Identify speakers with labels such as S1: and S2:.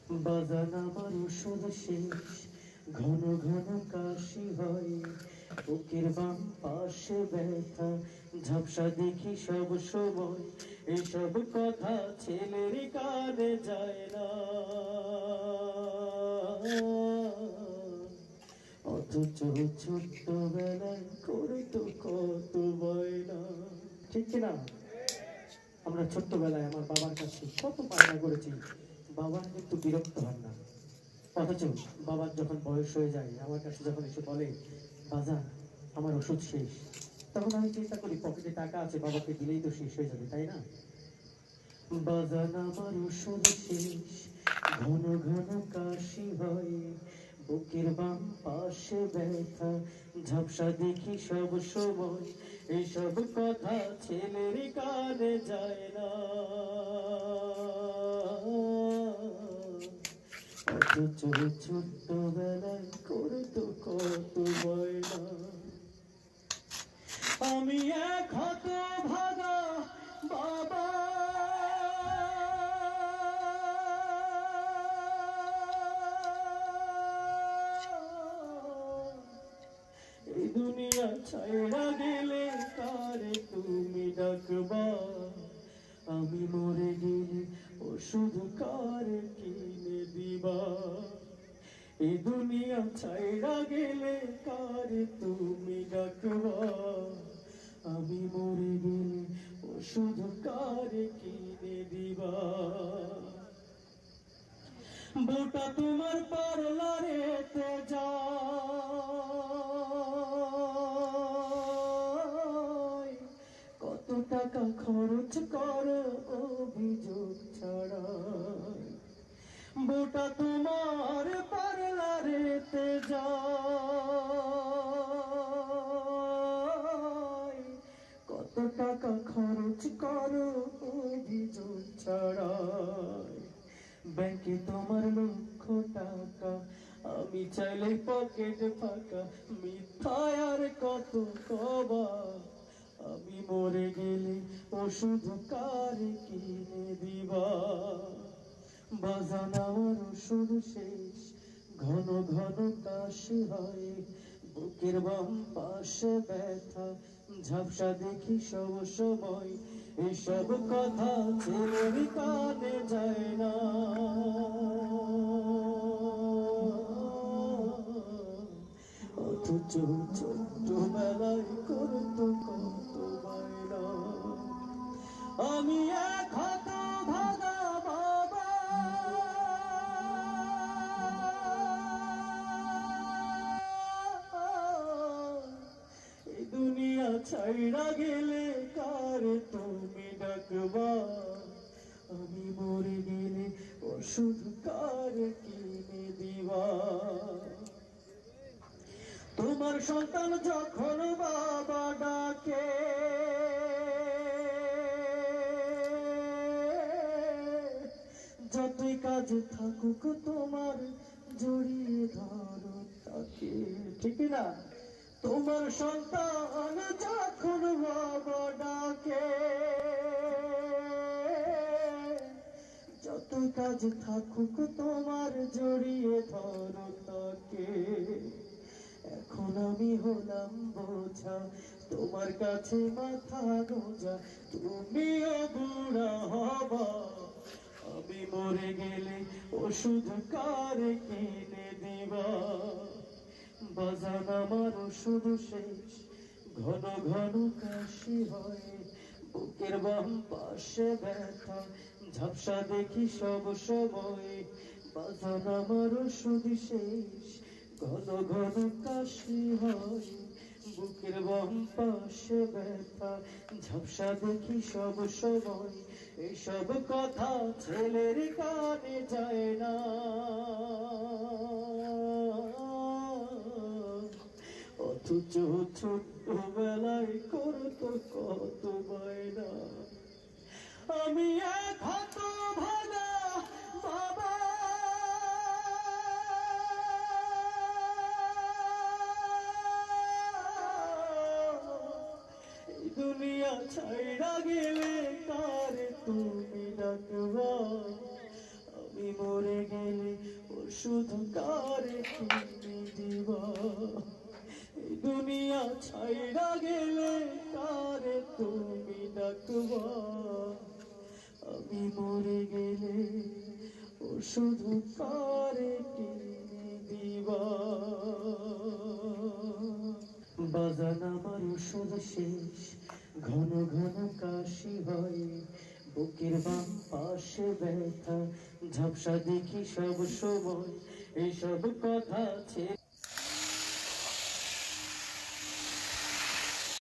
S1: বাজান আমার ওষুধ শেষ, ঘন ঘন কাশি হয়, বুকের বাম পাশে ব্যথা, ঝাপসা দেখি সব সময়। এসব কথা ছেলের কানে যায় না, অথচ ছোট্টবেলায় করে তো কত বায়না। ঠিক কিনা? আমরা ছোট্টবেলায় আমার বাবার কাছে কত বায়না করেছি, বাবা কিন্তু বিরক্ত হন না। অথচ বাবার যখন বয়স হয়ে যায়, আমার কাছে যখন এসে বলে বাজান আমার ওষুধ শেষ, তখন আমি চিন্তা করি পকেটে টাকা আছে, বাবাকে দিলেই তো শেষ হয়ে যাবে, তাই না? বাজান আমার ওষুধ শেষ, ঘন ঘন কাশি হয়, বুকের বাম পাশে ব্যথা, ঝাপসা দেখি সব সময়। এসব কথা ছেলের কানে যায় না, অথচ ছোট্টবেলায় করে তো কত বায়না। আমি এক হতভাগা বাবা, এই দুনিয়া ছাইড়া গেলে কারে তুমি ডাকবা, আমি মরে গেলে ওষুধ কারে কিনে দিবা, এই দুনিয়া ছাইড়া গেলে কারে তুমি ডাকবা, আমি মরে গেলে ওষুধ কারে কিনে দিবা। বোটা তোমার পার্লারেতে যায়, কত টাকা খরচ করো অভিযোগ ছাড়া। বোটা তোমার পার্লারেতে যায়, কত টাকা খরচ করো অভিযোগ ছাড়া। ব্যাংকে তোমার লক্ষ টাকা, আমি চাইলে পকেট ফাঁকা, মিথ্যায় আর কত কবা, আমি মরে গেলে ওষুধ কারে কিনে দিবা। বাজান আমার ওষুধ শেষ, ঘন ঘন কাশি হয়, বুকের বাম পাশে ব্যথা, ঝাপসা দেখি সব সময়। এসব কথা ছেলের কানে যায় না, অথচ ছোট্টবেলায় করতো কত বায়না। আমি এক হতভাগা বাবা, এই দুনিয়া ছাইড়া গেলে কারে তুমি ডাকবা, আমি মরে গেলে ওষুধ কারে কিনে দিবা। তোমার সন্তান যখন বাবা ডাকে, যতই কাজে থাকুক তোমার জড়িয়ে ধরো তাকে। ঠিক না? তোমার সন্তান যখন বাবা ডাকে, যতই কাজ থাকুক তোমার জড়িয়ে ধরো তাকে। এখন আমি হলাম বোঝা, তোমার কাছে মাথা গোজা, তুমিও বুড়া হবা, আমি মরে গেলে ওষুধ কারে কিনে দিবা। বাজান আমার ওষুধ শেষ, ঘন ঘন কাশি হয়, বুকের বাম পাশে ব্যথা, ঝাপসা দেখি সব সময়। বাজান আমার ওষুধ শেষ, ঘন ঘন কাশি হয়, বুকের বাম পাশে ব্যথা, ঝাপসা দেখি সব সময়। এইসব কথা ছেলের কানে যায় না, অথচ ছোট্টবেলায় করতো কত বায়না। আমি এক হতভাগা বাবা, দুনিয়া ছাইড়া গেলে কারে তুমি ডাকবা, আমি মরে গেলে ছাইরা গেলে কারে তুমি ডাকবা আমি মরে গেলে ওষুধ কারে কিনে দিবা বাজান আমার ওষুধ শেষ ঘন ঘন কাশি হয় বুকের বাম পাশে ব্যথা ঝাপসা দেখি সব সময় এসব কথা ছেড়ে